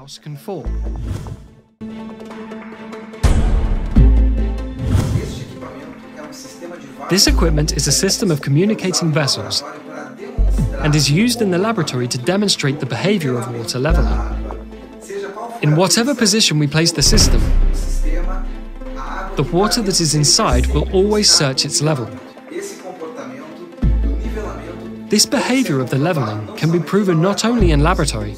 house can fall. This equipment is a system of communicating vessels and is used in the laboratory to demonstrate the behavior of water leveling. In whatever position we place the system, the water that is inside will always search its level. This behavior of the leveling can be proven not only in laboratory,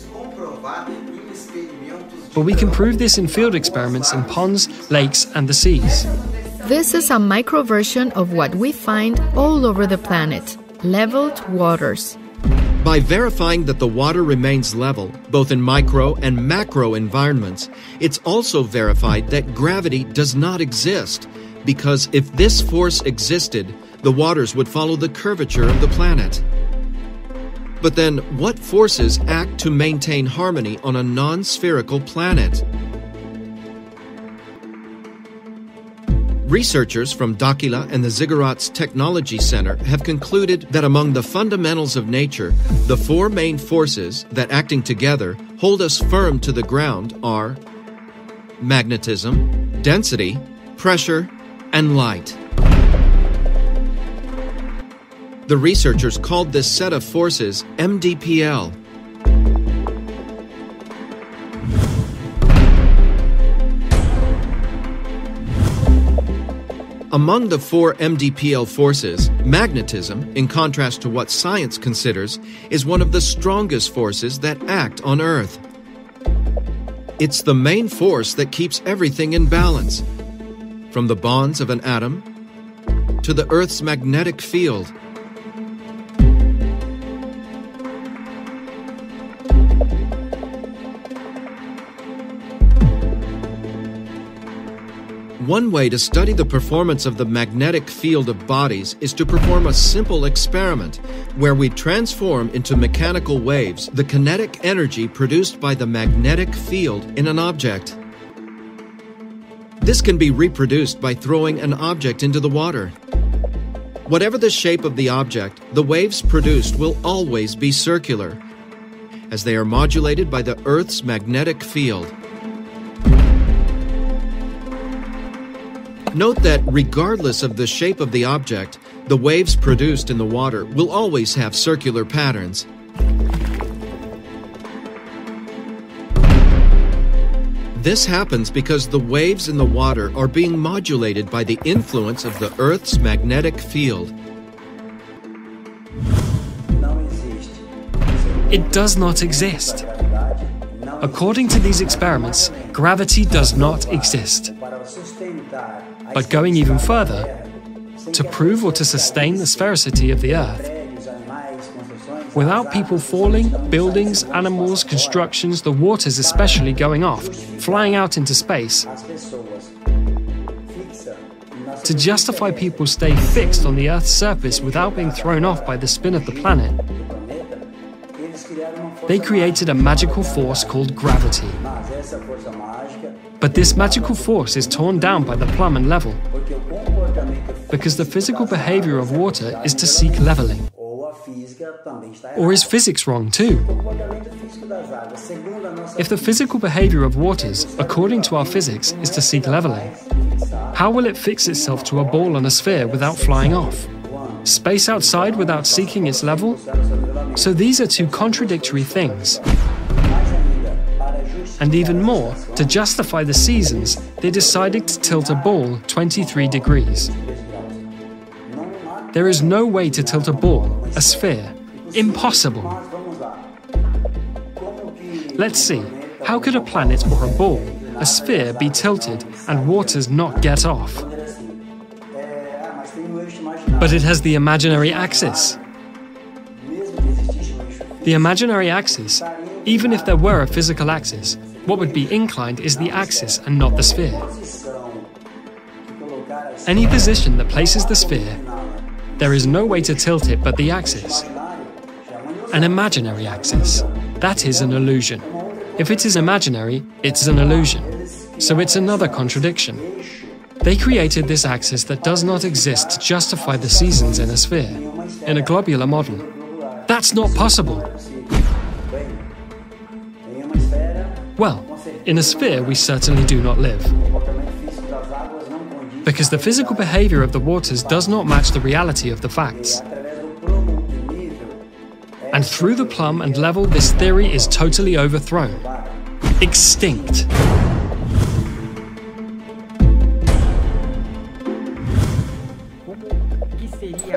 but we can prove this in field experiments in ponds, lakes, and the seas. This is a micro version of what we find all over the planet, leveled waters. By verifying that the water remains level, both in micro and macro environments, it's also verified that gravity does not exist, because if this force existed, the waters would follow the curvature of the planet. But then, what forces act to maintain harmony on a non-spherical planet? Researchers from Dakila and the Ziggurats Technology Center have concluded that among the fundamentals of nature, the four main forces that, acting together, hold us firm to the ground are magnetism, density, pressure, and light. The researchers called this set of forces MDPL. Among the four MDPL forces, magnetism, in contrast to what science considers, is one of the strongest forces that act on Earth. It's the main force that keeps everything in balance, from the bonds of an atom to the Earth's magnetic field. One way to study the performance of the magnetic field of bodies is to perform a simple experiment where we transform into mechanical waves the kinetic energy produced by the magnetic field in an object. This can be reproduced by throwing an object into the water. Whatever the shape of the object, the waves produced will always be circular, as they are modulated by the Earth's magnetic field. Note that regardless of the shape of the object, the waves produced in the water will always have circular patterns. This happens because the waves in the water are being modulated by the influence of the Earth's magnetic field. It does not exist. According to these experiments, gravity does not exist. But going even further, to prove or to sustain the sphericity of the Earth, without people falling, buildings, animals, constructions, the waters especially going off, flying out into space, to justify people stay fixed on the Earth's surface without being thrown off by the spin of the planet, they created a magical force called gravity. But this magical force is torn down by the plumb and level, because the physical behavior of water is to seek leveling. Or is physics wrong too? If the physical behavior of waters, according to our physics, is to seek leveling, how will it fix itself to a ball on a sphere without flying off? Space outside without seeking its level? So these are two contradictory things. And even more, to justify the seasons, they decided to tilt a ball 23 degrees. There is no way to tilt a ball, a sphere. Impossible. Let's see, how could a planet or a ball, a sphere, be tilted and waters not get off? But it has the imaginary axis. The imaginary axis, even if there were a physical axis, what would be inclined is the axis and not the sphere. Any position that places the sphere, there is no way to tilt it but the axis. An imaginary axis. That is an illusion. If it is imaginary, it's an illusion. So it's another contradiction. They created this axis that does not exist to justify the seasons in a sphere, in a globular model. That's not possible. Well, in a sphere we certainly do not live, because the physical behavior of the waters does not match the reality of the facts. And through the plumb and level, this theory is totally overthrown. Extinct.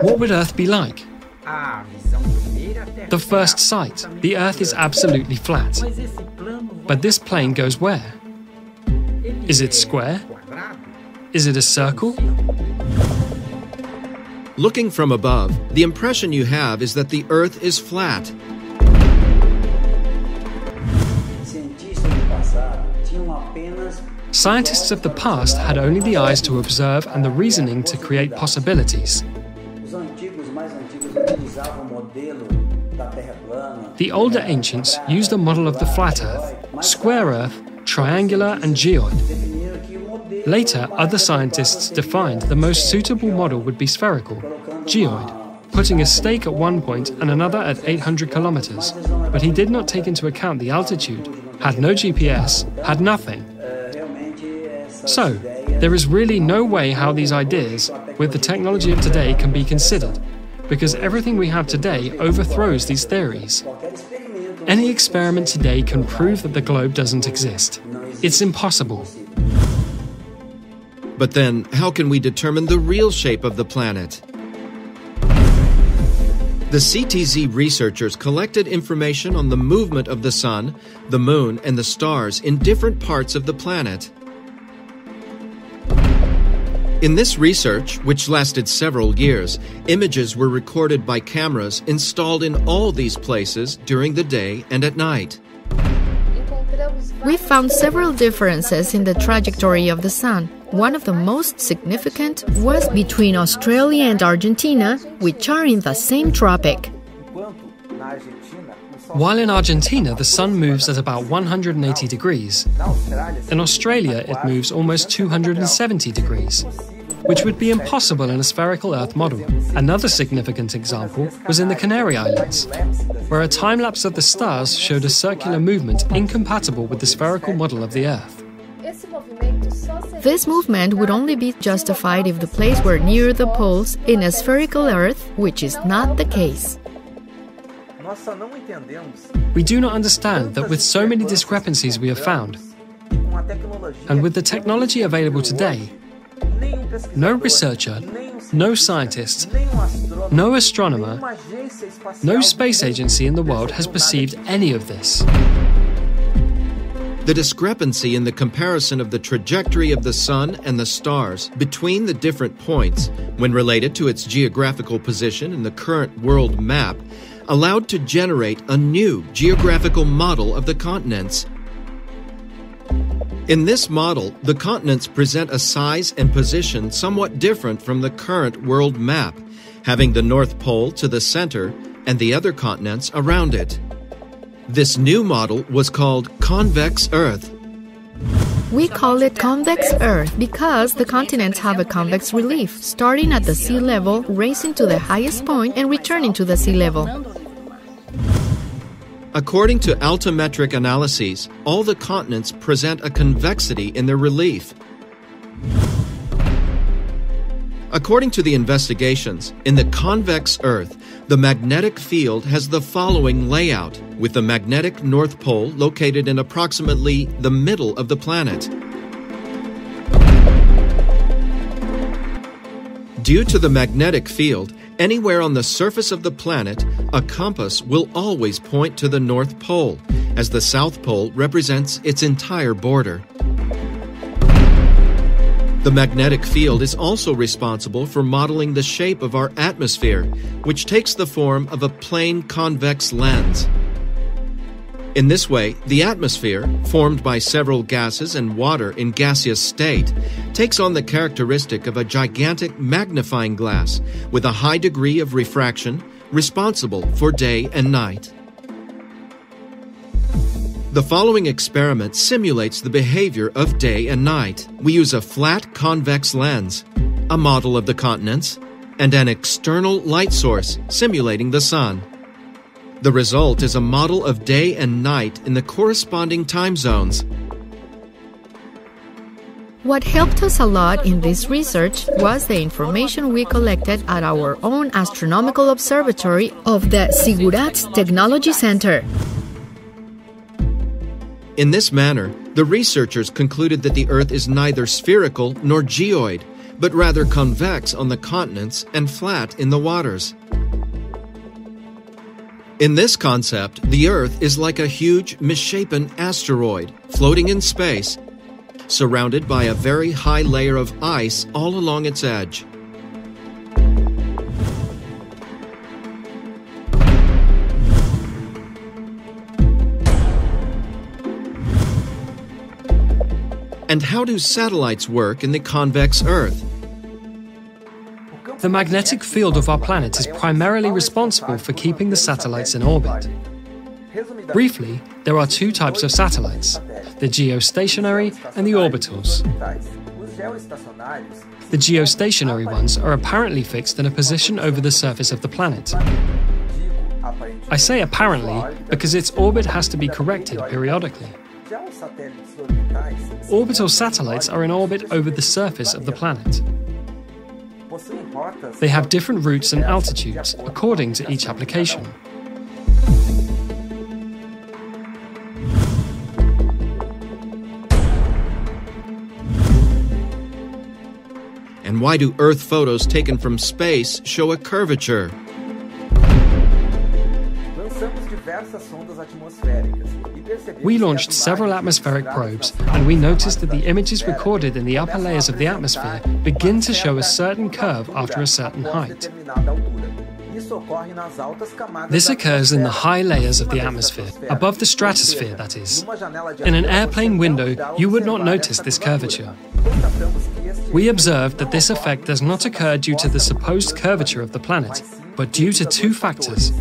What would Earth be like? The first sight, the Earth is absolutely flat. But this plane goes where? Is it square? Is it a circle? Looking from above, the impression you have is that the Earth is flat. Scientists of the past had only the eyes to observe and the reasoning to create possibilities. The older ancients used a model of the flat Earth, square Earth, triangular and geoid. Later, other scientists defined the most suitable model would be spherical, geoid, putting a stake at one point and another at 800 kilometers. But he did not take into account the altitude, had no GPS, had nothing. So, there is really no way how these ideas, with the technology of today, can be considered, because everything we have today overthrows these theories. Any experiment today can prove that the globe doesn't exist. It's impossible. But then, how can we determine the real shape of the planet? The CTZ researchers collected information on the movement of the sun, the moon, and the stars in different parts of the planet. In this research, which lasted several years, images were recorded by cameras installed in all these places during the day and at night. We found several differences in the trajectory of the sun. One of the most significant was between Australia and Argentina, which are in the same tropic. While in Argentina the sun moves at about 180 degrees, in Australia it moves almost 270 degrees, which would be impossible in a spherical Earth model. Another significant example was in the Canary Islands, where a time-lapse of the stars showed a circular movement incompatible with the spherical model of the Earth. This movement would only be justified if the place were near the poles in a spherical Earth, which is not the case. We do not understand that with so many discrepancies we have found, and with the technology available today, no researcher, no scientist, no astronomer, no space agency in the world has perceived any of this. The discrepancy in the comparison of the trajectory of the sun and the stars between the different points, when related to its geographical position in the current world map, allowed to generate a new geographical model of the continents. In this model, the continents present a size and position somewhat different from the current world map, having the North Pole to the center and the other continents around it. This new model was called Convex Earth. We call it Convex Earth because the continents have a convex relief, starting at the sea level, rising to the highest point, and returning to the sea level. According to altimetric analyses, all the continents present a convexity in their relief. According to the investigations, in the convex Earth, the magnetic field has the following layout, with the magnetic North Pole located in approximately the middle of the planet. Due to the magnetic field, anywhere on the surface of the planet, a compass will always point to the North Pole, as the South Pole represents its entire border. The magnetic field is also responsible for modeling the shape of our atmosphere, which takes the form of a plane convex lens. In this way, the atmosphere, formed by several gases and water in gaseous state, takes on the characteristic of a gigantic magnifying glass with a high degree of refraction, responsible for day and night. The following experiment simulates the behavior of day and night. We use a flat convex lens, a model of the continents, and an external light source simulating the sun. The result is a model of day and night in the corresponding time zones. What helped us a lot in this research was the information we collected at our own astronomical observatory of the Sigurats Technology Center. In this manner, the researchers concluded that the Earth is neither spherical nor geoid, but rather convex on the continents and flat in the waters. In this concept, the Earth is like a huge, misshapen asteroid floating in space, surrounded by a very high layer of ice all along its edge. And how do satellites work in the convex Earth? The magnetic field of our planet is primarily responsible for keeping the satellites in orbit. Briefly, there are two types of satellites, the geostationary and the orbitals. The geostationary ones are apparently fixed in a position over the surface of the planet. I say apparently because its orbit has to be corrected periodically. Orbital satellites are in orbit over the surface of the planet. They have different routes and altitudes according to each application. And why do Earth photos taken from space show a curvature? We launched several atmospheric probes, and we noticed that the images recorded in the upper layers of the atmosphere begin to show a certain curve after a certain height. This occurs in the high layers of the atmosphere, above the stratosphere, that is. In an airplane window, you would not notice this curvature. We observed that this effect does not occur due to the supposed curvature of the planet, but due to two factors.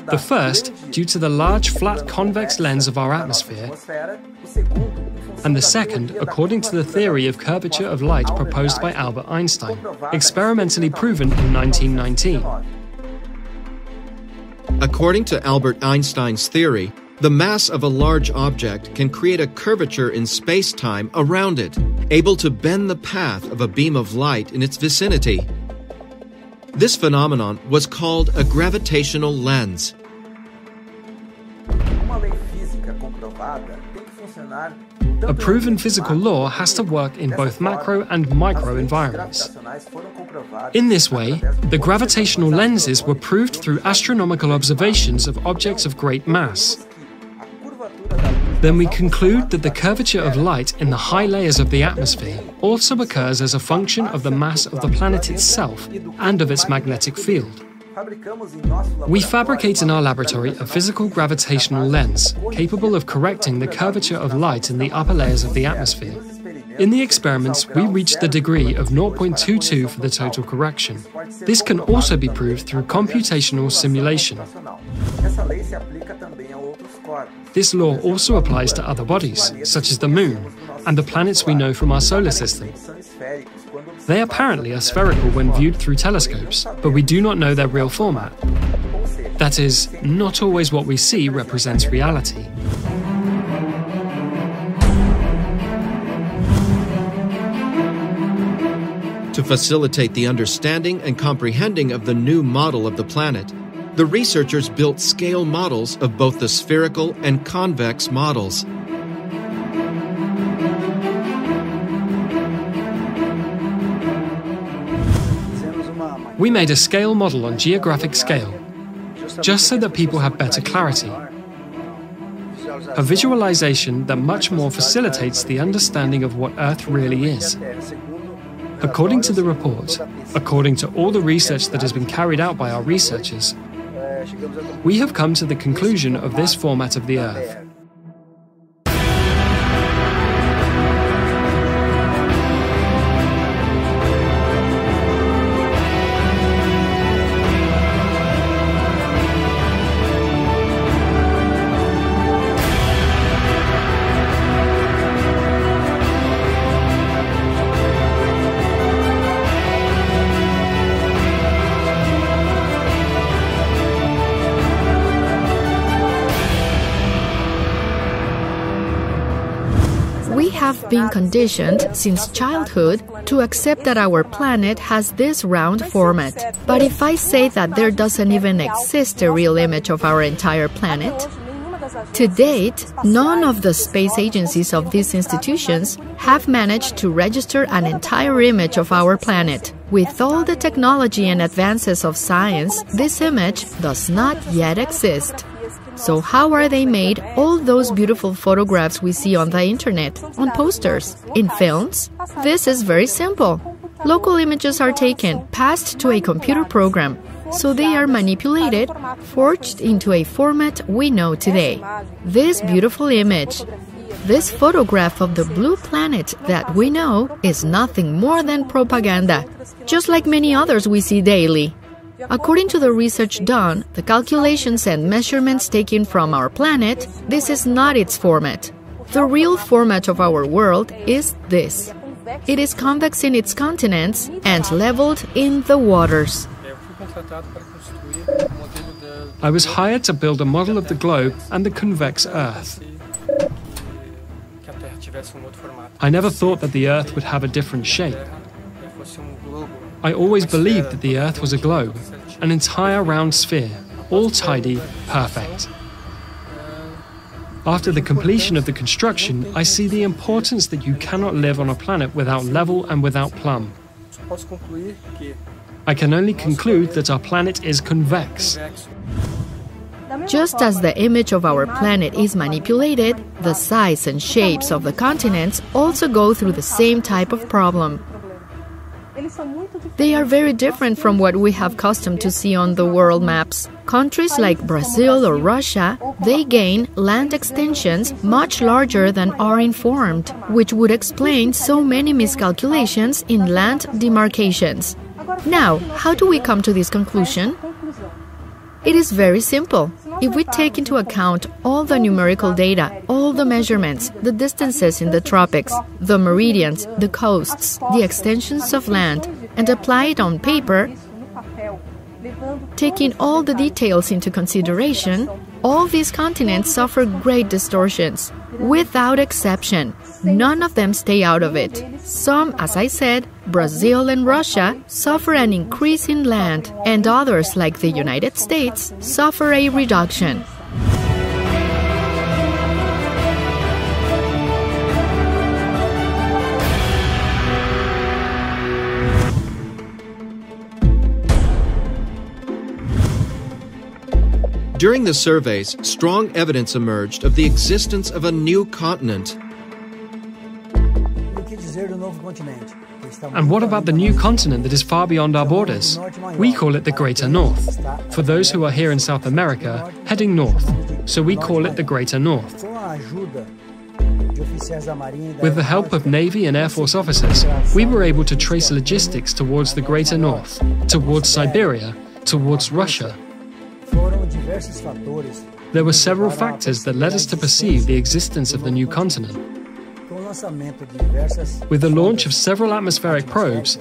The first, due to the large flat convex lens of our atmosphere, and the second, according to the theory of curvature of light proposed by Albert Einstein, experimentally proven in 1919. According to Albert Einstein's theory, the mass of a large object can create a curvature in space-time around it, able to bend the path of a beam of light in its vicinity. This phenomenon was called a gravitational lens. A proven physical law has to work in both macro and micro environments. In this way, the gravitational lenses were proved through astronomical observations of objects of great mass. Then we conclude that the curvature of light in the high layers of the atmosphere also occurs as a function of the mass of the planet itself and of its magnetic field. We fabricate in our laboratory a physical gravitational lens capable of correcting the curvature of light in the upper layers of the atmosphere. In the experiments, we reached the degree of 0.22 for the total correction. This can also be proved through computational simulation. This law also applies to other bodies, such as the Moon, and the planets we know from our solar system. They apparently are spherical when viewed through telescopes, but we do not know their real format. That is, not always what we see represents reality. To facilitate the understanding and comprehending of the new model of the planet, the researchers built scale models of both the spherical and convex models. We made a scale model on geographic scale, just so that people have better clarity. A visualization that much more facilitates the understanding of what Earth really is. According to the report, according to all the research that has been carried out by our researchers, we have come to the conclusion of this format of the Earth. been conditioned since childhood to accept that our planet has this round format. But if I say that there doesn't even exist a real image of our entire planet, to date, none of the space agencies of these institutions have managed to register an entire image of our planet. With all the technology and advances of science, this image does not yet exist. So how are they made, all those beautiful photographs we see on the internet, on posters, in films? This is very simple. Local images are taken, passed to a computer program, so they are manipulated, forged into a format we know today. This beautiful image, this photograph of the blue planet that we know, is nothing more than propaganda, just like many others we see daily. According to the research done, the calculations and measurements taken from our planet, this is not its format. The real format of our world is this. It is convex in its continents and leveled in the waters. I was hired to build a model of the globe and the convex Earth. I never thought that the Earth would have a different shape. I always believed that the Earth was a globe, an entire round sphere, all tidy, perfect. After the completion of the construction, I see the importance that you cannot live on a planet without level and without plumb. I can only conclude that our planet is convex. Just as the image of our planet is manipulated, the size and shapes of the continents also go through the same type of problem. They are very different from what we have custom to see on the world maps. Countries like Brazil or Russia, they gain land extensions much larger than are informed, which would explain so many miscalculations in land demarcations. Now, how do we come to this conclusion? It is very simple. If we take into account all the numerical data, all the measurements, the distances in the tropics, the meridians, the coasts, the extensions of land, and apply it on paper, taking all the details into consideration, all these continents suffer great distortions, without exception. None of them stay out of it. Some, as I said, Brazil and Russia, suffer an increase in land, and others, like the United States, suffer a reduction. During the surveys, strong evidence emerged of the existence of a new continent. And what about the new continent that is far beyond our borders? We call it the Greater North. For those who are here in South America, heading north, so we call it the Greater North. With the help of Navy and Air Force officers, we were able to trace logistics towards the Greater North, towards Siberia, towards Russia. There were several factors that led us to perceive the existence of the new continent. With the launch of several atmospheric probes,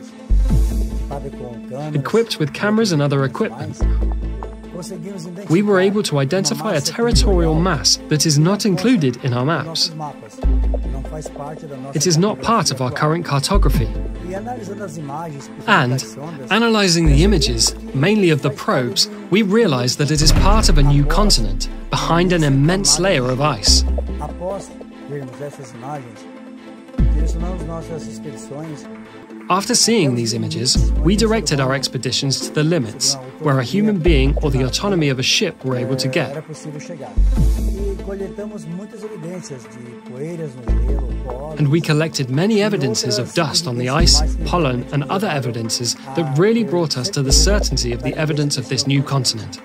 equipped with cameras and other equipment, we were able to identify a territorial mass that is not included in our maps. It is not part of our current cartography. And, analyzing the images, mainly of the probes, we realized that it is part of a new continent, behind an immense layer of ice. After seeing these images, we directed our expeditions to the limits, where a human being or the autonomy of a ship were able to get. And we collected many evidences of dust on the ice, pollen, and other evidences that really brought us to the certainty of the evidence of this new continent.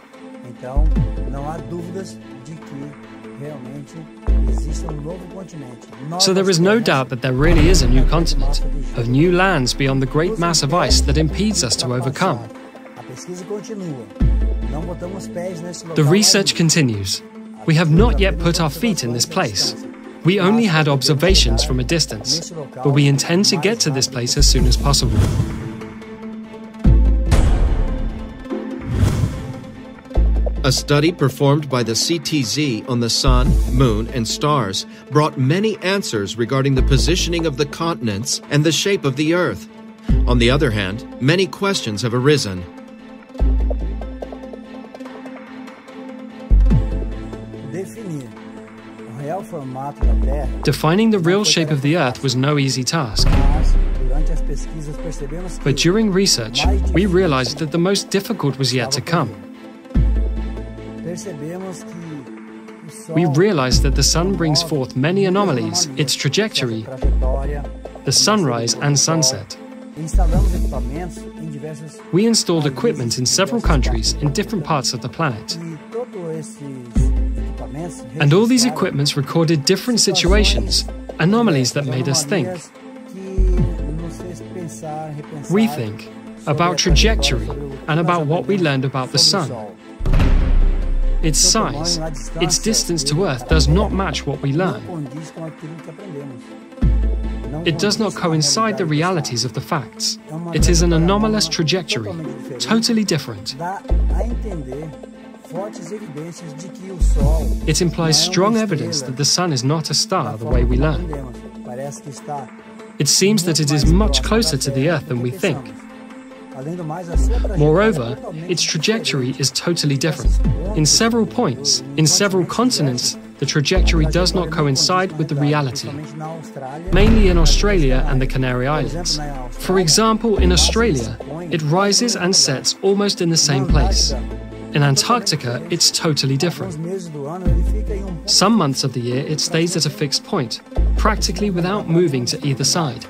So there is no doubt that there really is a new continent, of new lands beyond the great mass of ice that impedes us to overcome. The research continues. We have not yet put our feet in this place. We only had observations from a distance, but we intend to get to this place as soon as possible. A study performed by the CTZ on the Sun, Moon, and stars brought many answers regarding the positioning of the continents and the shape of the Earth. On the other hand, many questions have arisen. Defining the real shape of the Earth was no easy task. But during research, we realized that the most difficult was yet to come. We realized that the Sun brings forth many anomalies, its trajectory, the sunrise and sunset. We installed equipment in several countries in different parts of the planet. And all these equipments recorded different situations, anomalies that made us think, rethink, about trajectory and about what we learned about the Sun. Its size, its distance to Earth does not match what we learn. It does not coincide the realities of the facts. It is an anomalous trajectory, totally different. It implies strong evidence that the Sun is not a star the way we learn. It seems that it is much closer to the Earth than we think. Moreover, its trajectory is totally different. In several points, in several continents, the trajectory does not coincide with the reality, mainly in Australia and the Canary Islands. For example, in Australia, it rises and sets almost in the same place. In Antarctica, it's totally different. Some months of the year, it stays at a fixed point, practically without moving to either side.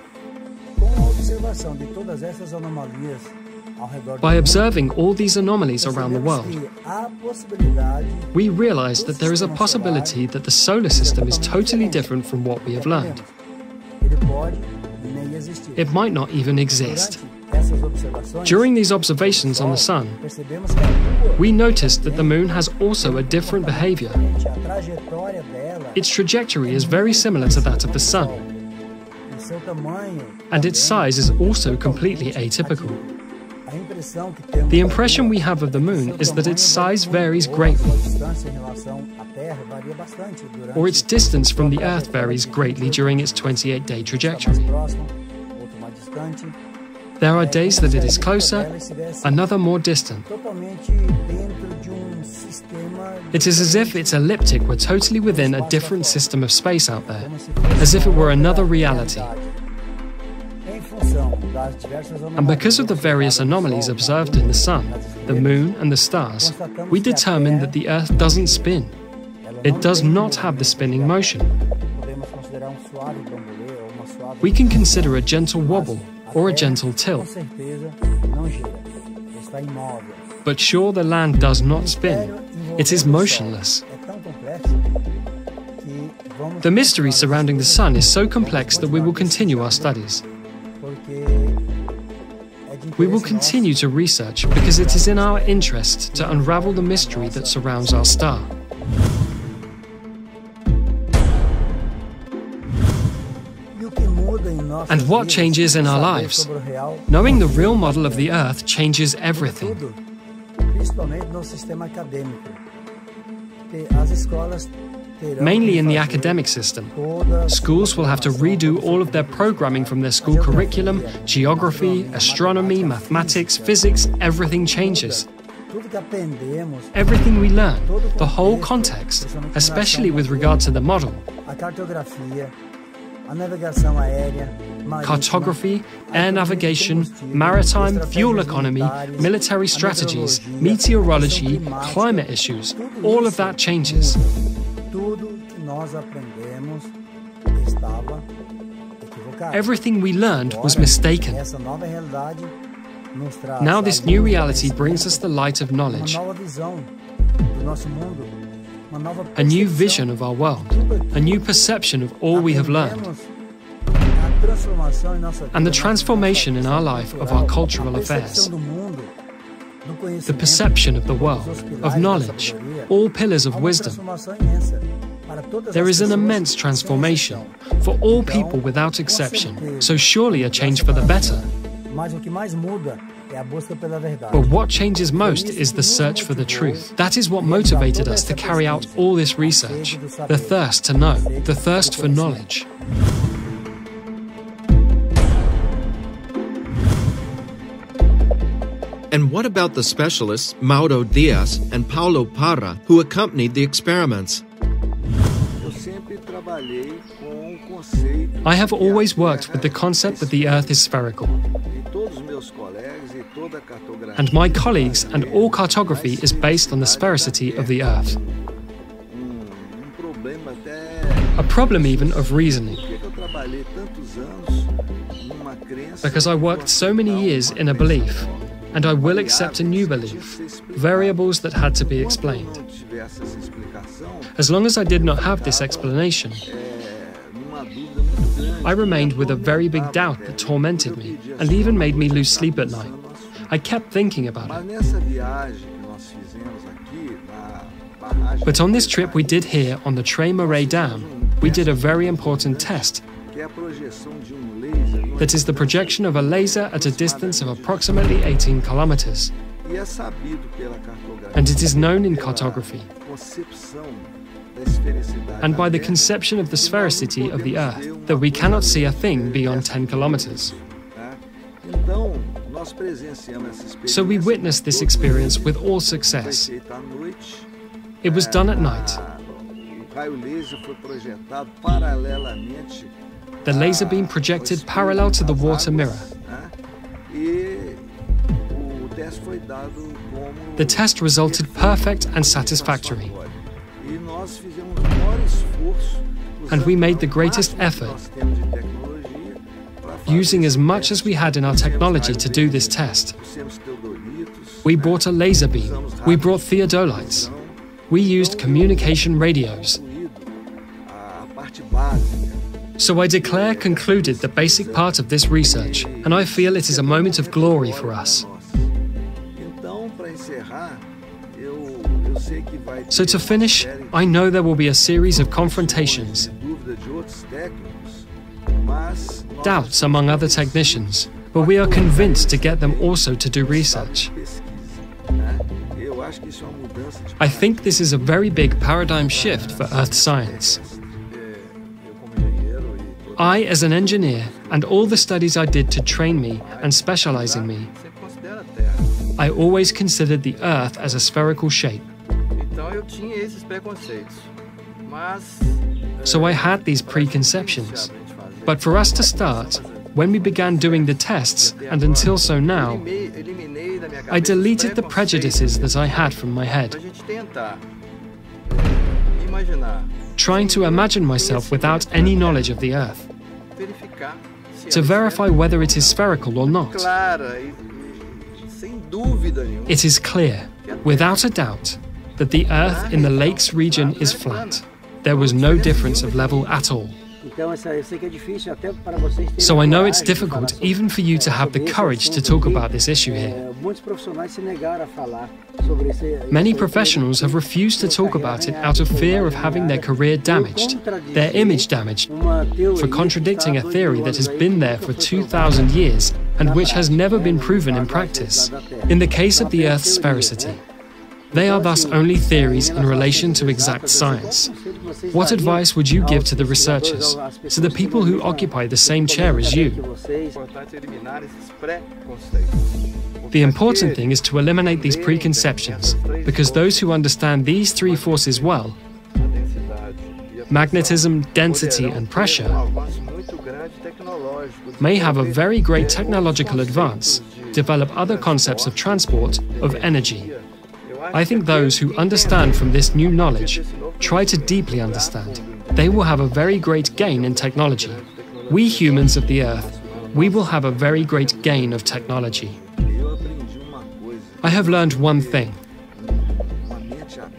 By observing all these anomalies around the world, we realize that there is a possibility that the solar system is totally different from what we have learned. It might not even exist. During these observations on the Sun, we noticed that the Moon has also a different behavior. Its trajectory is very similar to that of the Sun, and its size is also completely atypical. The impression we have of the Moon is that its size varies greatly, or its distance from the Earth varies greatly during its 28-day trajectory. There are days that it is closer, another more distant. It is as if its elliptic were totally within a different system of space out there, as if it were another reality. And because of the various anomalies observed in the Sun, the Moon and the stars, we determined that the Earth doesn't spin. It does not have the spinning motion. We can consider a gentle wobble or a gentle tilt. But sure, the land does not spin. It is motionless. The mystery surrounding the Sun is so complex that we will continue our studies. We will continue to research because it is in our interest to unravel the mystery that surrounds our star. And what changes in our lives? Knowing the real model of the Earth changes everything. Mainly in the academic system. Schools will have to redo all of their programming from their school curriculum, geography, astronomy, mathematics, physics, everything changes. Everything we learn, the whole context, especially with regard to the model. Cartography, air navigation, maritime, fuel economy, military strategies, meteorology, climate issues, all of that changes. Everything we learned was mistaken. Now this new reality brings us the light of knowledge, a new vision of our world, a new perception of all we have learned, and the transformation in our life of our cultural affairs. The perception of the world, of knowledge, all pillars of wisdom. There is an immense transformation for all people without exception, so surely a change for the better. But what changes most is the search for the truth. That is what motivated us to carry out all this research. The thirst to know, the thirst for knowledge. And what about the specialists Mauro Dias and Paulo Parra who accompanied the experiments? I have always worked with the concept that the Earth is spherical. And my colleagues and all cartography is based on the sphericity of the Earth. A problem even of reasoning. Because I worked so many years in a belief, and I will accept a new belief, variables that had to be explained. As long as I did not have this explanation, I remained with a very big doubt that tormented me and even made me lose sleep at night. I kept thinking about it. But on this trip we did here on the Tres Marais Dam, we did a very important test. That is the projection of a laser at a distance of approximately 18 kilometers. And it is known in cartography and by the conception of the sphericity of the Earth that we cannot see a thing beyond 10 kilometers. So we witnessed this experience with all success. It was done at night. The laser beam projected parallel to the water mirror. The test resulted perfect and satisfactory. And we made the greatest effort, using as much as we had in our technology to do this test. We brought a laser beam, we brought theodolites, we used communication radios. So I declare concluded the basic part of this research, and I feel it is a moment of glory for us. So to finish, I know there will be a series of confrontations, doubts among other technicians, but we are convinced to get them also to do research. I think this is a very big paradigm shift for Earth science. I, as an engineer, and all the studies I did to train me and specialize in me, I always considered the Earth as a spherical shape. So I had these preconceptions. But for us to start, when we began doing the tests, and until so now, I deleted the prejudices that I had from my head, trying to imagine myself without any knowledge of the Earth, to verify whether it is spherical or not. It is clear, without a doubt, that the Earth in the lakes region is flat. There was no difference of level at all. So I know it's difficult even for you to have the courage to talk about this issue here. Many professionals have refused to talk about it out of fear of having their career damaged, their image damaged, for contradicting a theory that has been there for 2,000 years and which has never been proven in practice. In the case of the Earth's sphericity, they are thus only theories in relation to exact science. What advice would you give to the researchers, to the people who occupy the same chair as you? The important thing is to eliminate these preconceptions, because those who understand these three forces well, magnetism, density, and pressure, may have a very great technological advance, develop other concepts of transport, of energy. I think those who understand from this new knowledge, try to deeply understand, they will have a very great gain in technology. We humans of the Earth, we will have a very great gain of technology. I have learned one thing.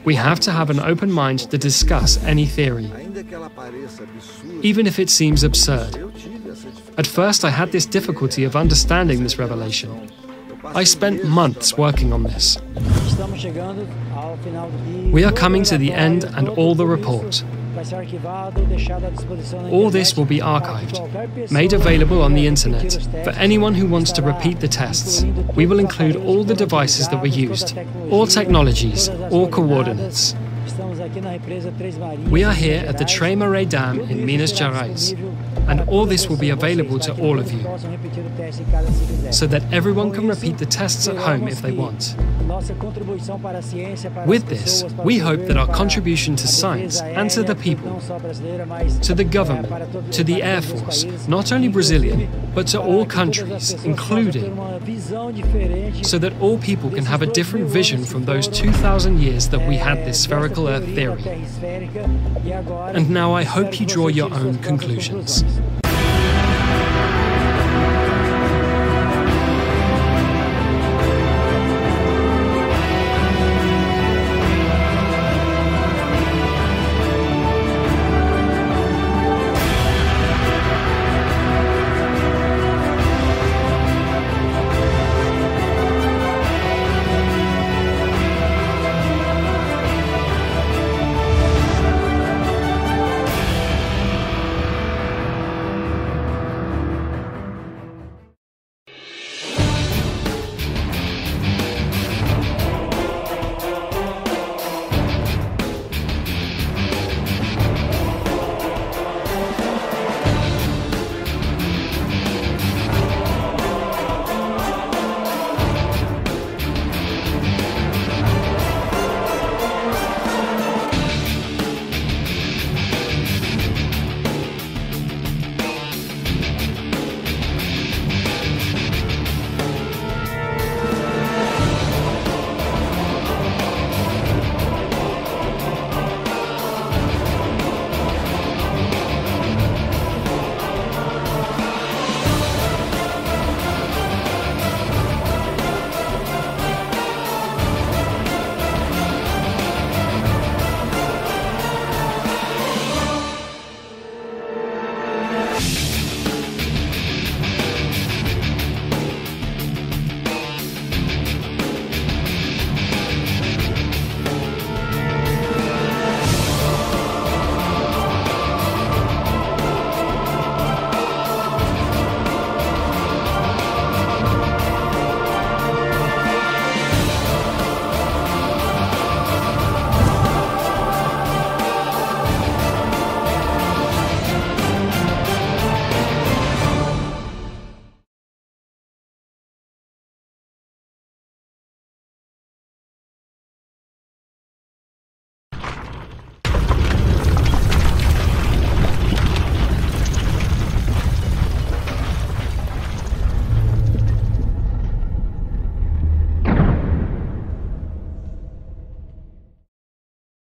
We have to have an open mind to discuss any theory, even if it seems absurd. At first I had this difficulty of understanding this revelation. I spent months working on this. We are coming to the end and all the report. All this will be archived, made available on the internet for anyone who wants to repeat the tests. We will include all the devices that were used, all technologies, all coordinates. We are here at the Três Marés Dam in Minas Gerais, and all this will be available to all of you, so that everyone can repeat the tests at home if they want. With this, we hope that our contribution to science and to the people, to the government, to the Air Force, not only Brazilian, but to all countries, including, so that all people can have a different vision from those 2,000 years that we had this spherical Earth theory. And now I hope you draw your own conclusions.